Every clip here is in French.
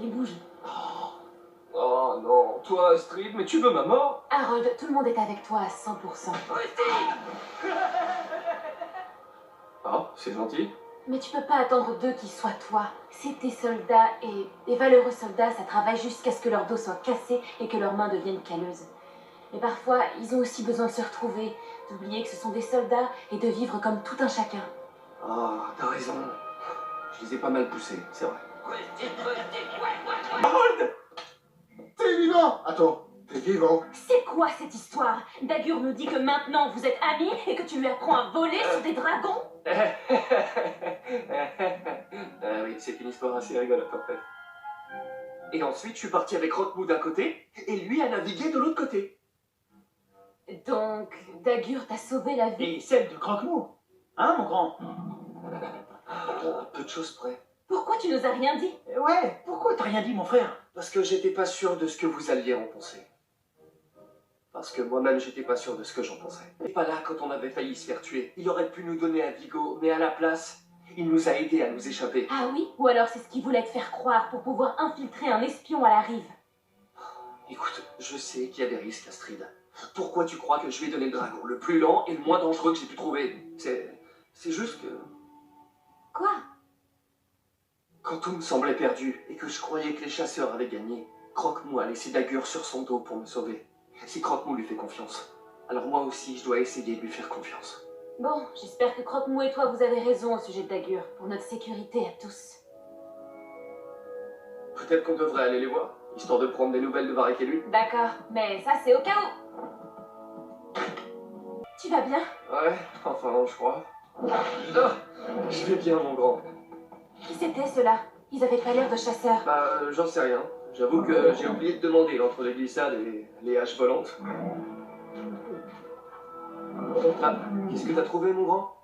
il bouge. Oh non, toi Astrid, mais tu veux ma mort? Harold, tout le monde est avec toi à 100%. Ah, c'est gentil. Mais tu peux pas attendre d'eux qu'ils soient toi. C'est tes soldats et les valeureux soldats, ça travaille jusqu'à ce que leur dos soit cassé et que leurs mains deviennent calleuses. Mais parfois, ils ont aussi besoin de se retrouver, d'oublier que ce sont des soldats et de vivre comme tout un chacun. Ah, t'as raison. Je les ai pas mal poussés, c'est vrai. Harold! T'es vivant! Attends, t'es vivant? C'est quoi cette histoire? Dagur nous dit que maintenant vous êtes amis et que tu lui apprends à voler sur des dragons? Oui, c'est une histoire assez rigolote en fait. Et ensuite, je suis parti avec Rockmou d'un côté, et lui a navigué de l'autre côté. Donc, Dagur t'a sauvé la vie? Et celle de Croque-Mou. Hein, mon grand? À peu de choses près. Pourquoi tu nous as rien dit? Ouais, pourquoi t'as rien dit, mon frère? Parce que j'étais pas sûr de ce que vous alliez en penser. Parce que moi-même, j'étais pas sûr de ce que j'en pensais. Et pas là quand on avait failli se faire tuer. Il aurait pu nous donner un Vigo, mais à la place, il nous a aidés à nous échapper. Ah oui? Ou alors c'est ce qu'il voulait te faire croire pour pouvoir infiltrer un espion à la rive? Écoute, je sais qu'il y a des risques, Astrid. Pourquoi tu crois que je vais donner le dragon le plus lent et le moins dangereux que j'ai pu trouver? C'est juste que... Quoi? Quand tout me semblait perdu et que je croyais que les chasseurs avaient gagné, Croque-Mou a laissé Dagur sur son dos pour me sauver. Si Croque-Mou lui fait confiance, alors moi aussi je dois essayer de lui faire confiance. Bon, j'espère que Croque-Mou et toi vous avez raison au sujet de Dagur, pour notre sécurité à tous. Peut-être qu'on devrait aller les voir, histoire de prendre des nouvelles de Varek et lui. D'accord, mais ça c'est au cas où. Tu vas bien? Ouais, enfin je crois. Ah, je vais bien mon grand. Qui c'était ceux-là? Ils avaient pas l'air de chasseurs. Bah j'en sais rien. J'avoue que j'ai oublié de demander entre les glissades et les haches volantes. Ah, qu'est-ce que t'as trouvé mon grand?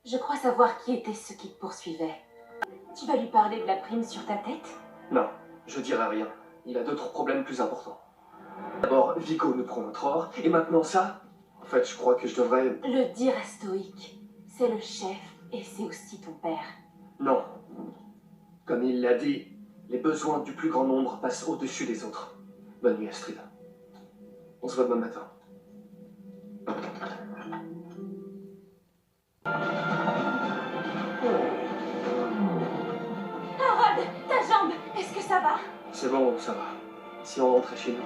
Je crois savoir qui étaient ceux qui te poursuivaient. Tu vas lui parler de la prime sur ta tête? Non, je dirai rien. Il a d'autres problèmes plus importants. D'abord, Vigo nous prend notre or, et maintenant ça? En fait, je crois que je devrais... Le dire à Stoïque. C'est le chef, et c'est aussi ton père. Non. Comme il l'a dit, les besoins du plus grand nombre passent au-dessus des autres. Bonne nuit, Astrid. On se voit demain matin. Harold, ta jambe, est-ce que ça va? C'est bon, ça va. Si on rentrait chez nous.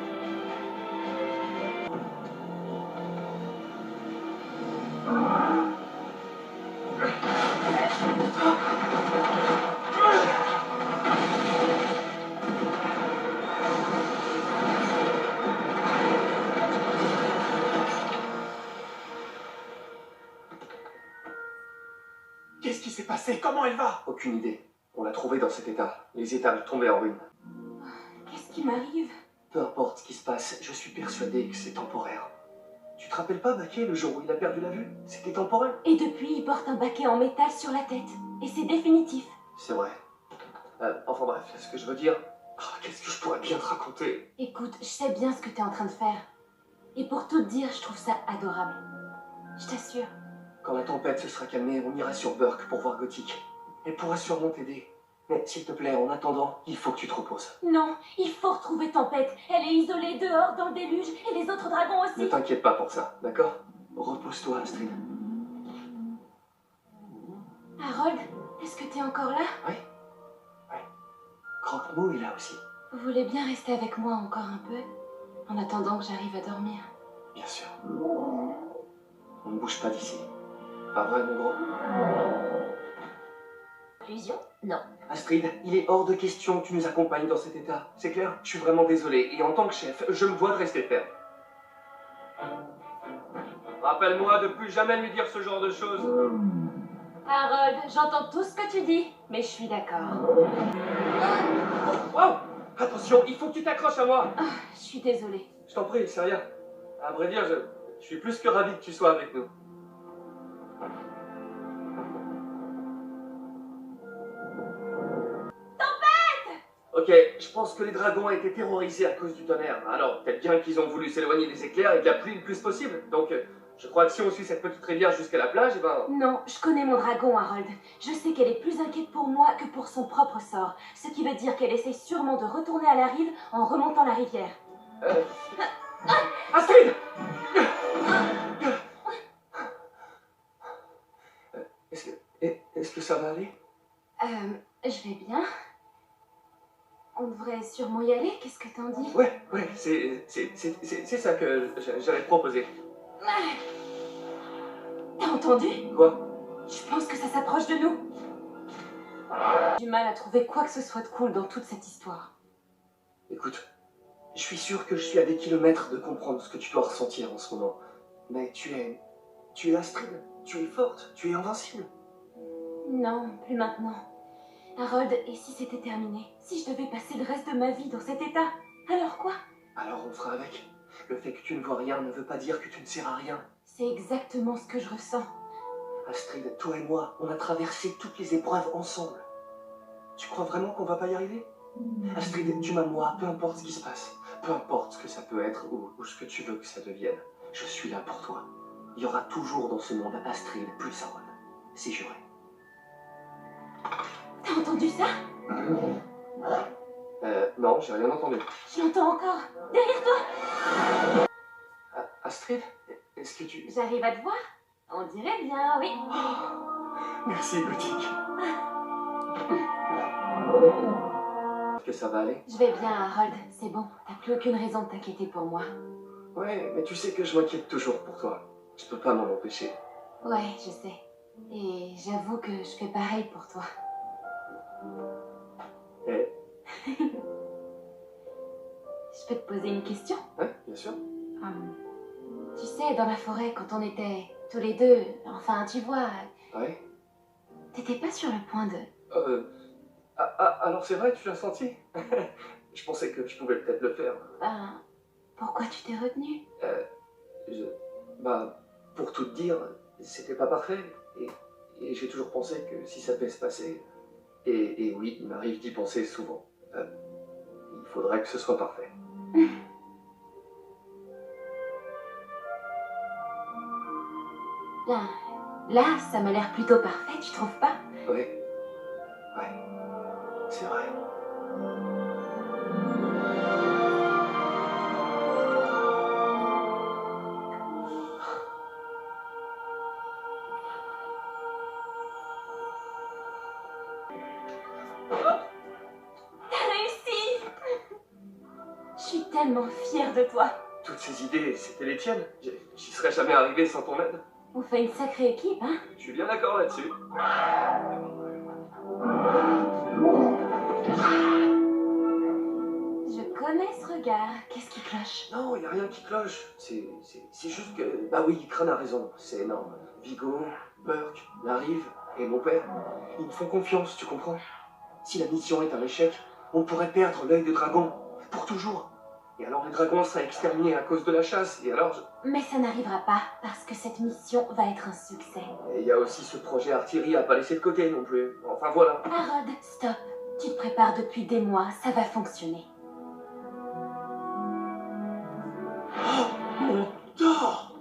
Qu'est-ce qui s'est passé? Comment elle va? Aucune idée. On l'a trouvée dans cet état. Les étables tombées en ruine. Qu'est-ce qui m'arrive? Peu importe ce qui se passe, je suis persuadé que c'est temporaire. Tu te rappelles pas, Baquet, le jour où il a perdu la vue? C'était temporaire. Et depuis, il porte un baquet en métal sur la tête. Et c'est définitif. C'est vrai. Enfin bref, ce que je veux dire... qu'est-ce que je pourrais bien te raconter? Écoute, je sais bien ce que t'es en train de faire. Et pour tout te dire, je trouve ça adorable. Je t'assure. Quand la tempête se sera calmée, on ira sur Burke pour voir Gothic. Elle pourra sûrement t'aider. Mais s'il te plaît, en attendant, il faut que tu te reposes. Non, il faut retrouver Tempête. Elle est isolée dehors dans le déluge et les autres dragons Ne aussi. t'inquiète pas pour ça, d'accord? Repose-toi, Astrid. Harold, est-ce que t'es encore là? Oui. Croque-Mou est là aussi. Vous voulez bien rester avec moi encore un peu? En attendant que j'arrive à dormir. Bien sûr. On ne bouge pas d'ici. Pas vrai, mon gros? Illusion? Non. Astrid, il est hors de question que tu nous accompagnes dans cet état. C'est clair? Je suis vraiment désolé. Et en tant que chef, je me dois de rester ferme. Rappelle-moi de plus jamais lui dire ce genre de choses. Harold, j'entends tout ce que tu dis, mais je suis d'accord. Wow! Attention, il faut que tu t'accroches à moi. Je suis désolée. Je t'en prie, c'est rien. À vrai dire, je suis plus que ravi que tu sois avec nous. Ok, je pense que les dragons ont été terrorisés à cause du tonnerre. Alors, peut-être bien qu'ils ont voulu s'éloigner des éclairs et de la pluie le plus possible. Donc, Je crois que si on suit cette petite rivière jusqu'à la plage, eh ben... Non, je connais mon dragon, Harold. Je sais qu'elle est plus inquiète pour moi que pour son propre sort. Ce qui veut dire qu'elle essaie sûrement de retourner à la rive en remontant la rivière. Astrid! Est-ce que ça va aller? Je vais bien. On devrait sûrement y aller, qu'est-ce que t'en dis? Ouais, c'est ça que j'allais te proposer. T'as entendu? Quoi? Je pense que ça s'approche de nous. J'ai du mal à trouver quoi que ce soit de cool dans toute cette histoire. Écoute, je suis sûr que je suis à des kilomètres de comprendre ce que tu dois ressentir en ce moment. Mais tu es Astrid, tu es forte, tu es invincible. Non, plus maintenant. Harold, et si c'était terminé? Si je devais passer le reste de ma vie dans cet état? Alors quoi? Alors on fera avec. Le fait que tu ne vois rien ne veut pas dire que tu ne sers à rien. C'est exactement ce que je ressens. Astrid, toi et moi, on a traversé toutes les épreuves ensemble. Tu crois vraiment qu'on va pas y arriver? Astrid, tu m'as moi, peu importe ce qui se passe. Peu importe ce que ça peut être ou ce que tu veux que ça devienne. Je suis là pour toi. Il y aura toujours dans ce monde Astrid plus Harold. C'est juré. T'as entendu ça? Non, j'ai rien entendu. Je l'entends encore. Derrière toi. Astrid, est-ce que tu... J'arrive à te voir? On dirait bien, oui. Merci, Gothique. Que ça va aller? Je vais bien, Harold. C'est bon. T'as plus aucune raison de t'inquiéter pour moi. Ouais, mais tu sais que je m'inquiète toujours pour toi. Je peux pas m'en empêcher. Ouais, je sais. Et j'avoue que je fais pareil pour toi. Eh, Je peux te poser une question? ouais, bien sûr. Tu sais, dans la forêt, quand on était tous les deux, enfin, tu vois, Ouais. t'étais pas sur le point de... Alors c'est vrai, tu l'as senti? Je pensais que je pouvais peut-être le faire. Ben, pourquoi tu t'es retenu? Bah, pour tout te dire, c'était pas parfait. Et j'ai toujours pensé que si ça devait se passer... Et oui, il m'arrive d'y penser souvent. Il faudrait que ce soit parfait. Bien, là, ça m'a l'air plutôt parfait, tu trouves pas? Ouais. Ouais. C'est vrai. T'as réussi! Je suis tellement fière de toi. Toutes ces idées, c'était les tiennes. J'y serais jamais arrivé sans ton aide. On fait une sacrée équipe, hein? Je suis bien d'accord là-dessus. Je connais ce regard. Qu'est-ce qui cloche? Non, y a rien qui cloche. C'est juste que... Bah oui, Crane a raison. C'est énorme. Vigo, Burke, la Rive et mon père, ils me font confiance, tu comprends? Si la mission est un échec, on pourrait perdre l'œil de dragon. Pour toujours. Et alors les dragons seraient exterminés à cause de la chasse. Et alors Mais ça n'arrivera pas, parce que cette mission va être un succès. Et il y a aussi ce projet artillerie à pas laisser de côté non plus. Enfin voilà. Harold, stop. Tu te prépares depuis des mois, ça va fonctionner. Mon tort!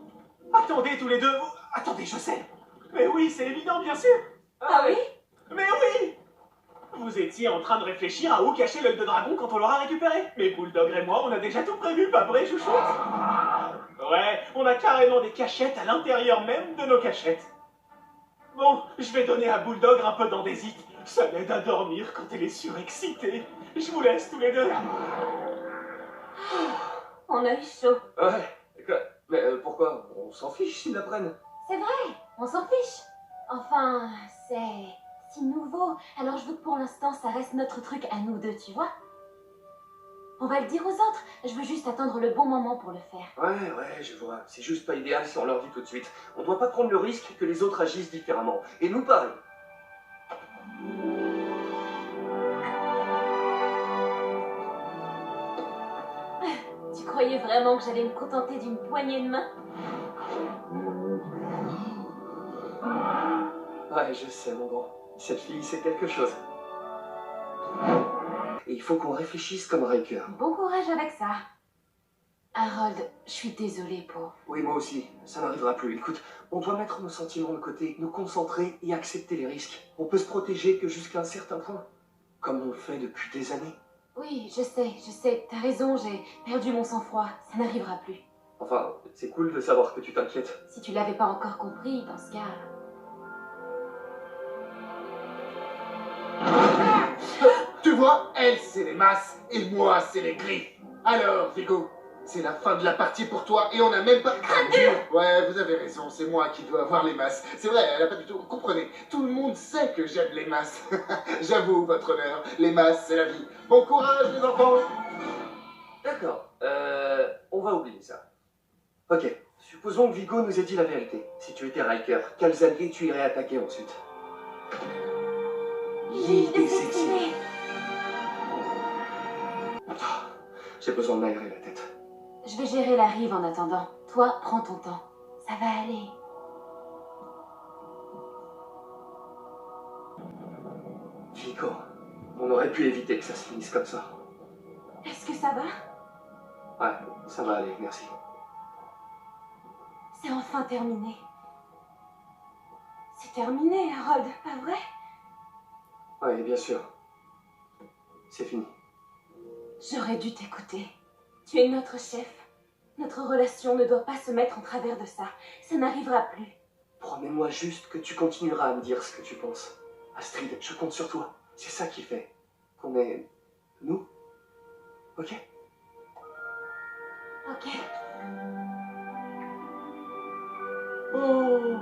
Attendez tous les deux! Attendez, je sais! Mais oui, c'est évident, bien sûr! Ah oui? Mais oui! Vous étiez en train de réfléchir à où cacher l'œil de dragon quand on l'aura récupéré. Mais Bulldog et moi, on a déjà tout prévu, pas vrai, chouchou? Ouais, on a carrément des cachettes à l'intérieur même de nos cachettes. Bon, je vais donner à Bulldog un peu d'andésite. Ça l'aide à dormir quand elle est surexcitée. Je vous laisse tous les deux. On a eu chaud. Ouais. Quoi? Mais pourquoi? On s'en fiche s'ils l'apprennent. C'est vrai, on s'en fiche. Enfin, c'est si nouveau. Alors je veux que pour l'instant, ça reste notre truc à nous deux, tu vois? On va le dire aux autres. Je veux juste attendre le bon moment pour le faire. Ouais, je vois. C'est juste pas idéal si on leur dit tout de suite. On doit pas prendre le risque que les autres agissent différemment. Et nous, pareil. Tu croyais vraiment que j'allais me contenter d'une poignée de main? Ouais, je sais, mon grand. Cette fille, c'est quelque chose. Et il faut qu'on réfléchisse comme Riker. Bon courage avec ça. Harold, je suis désolée pour... Oui, moi aussi, ça n'arrivera plus. Écoute, on doit mettre nos sentiments de côté, nous concentrer et accepter les risques. On peut se protéger que jusqu'à un certain point, comme on le fait depuis des années. Oui, je sais, t'as raison, j'ai perdu mon sang-froid, ça n'arrivera plus. Enfin, c'est cool de savoir que tu t'inquiètes. Si tu l'avais pas encore compris, dans ce cas... Tu vois, elle, c'est les masses, et moi, c'est les griffes. Alors, Vigo, c'est la fin de la partie pour toi, et on n'a même pas... Ouais, vous avez raison, c'est moi qui dois avoir les masses. C'est vrai, elle a pas du tout... Comprenez, tout le monde sait que j'aime les masses. J'avoue, votre honneur, les masses, c'est la vie. Bon courage, les enfants. D'accord, on va oublier ça. Ok, supposons que Vigo nous ait dit la vérité. Si tu étais Riker, quels alliés tu irais attaquer ensuite? L'île des Estimés. J'ai besoin de m'aérer la tête. Je vais gérer la rive en attendant. Toi, prends ton temps. Ça va aller. Vigo, on aurait pu éviter que ça se finisse comme ça. Est-ce que ça va? Ouais, ça va aller, merci. C'est enfin terminé. C'est terminé, Harold, pas vrai? Ouais, bien sûr. C'est fini. J'aurais dû t'écouter. Tu es notre chef. Notre relation ne doit pas se mettre en travers de ça. Ça n'arrivera plus. Promets-moi juste que tu continueras à me dire ce que tu penses. Astrid, je compte sur toi. C'est ça qui fait qu'on est... nous. Ok? Ok. Oh.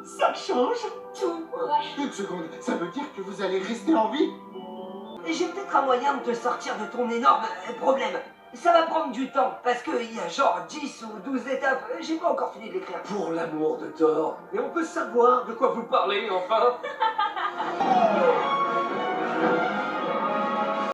Ça change. Tout, ouais. Une seconde, ça veut dire que vous allez rester en vie? J'ai peut-être un moyen de te sortir de ton énorme problème. Ça va prendre du temps, parce qu'il y a genre 10 ou 12 étapes. J'ai pas encore fini de l'écrire. Pour l'amour de Thor. Et on peut savoir de quoi vous parlez, enfin?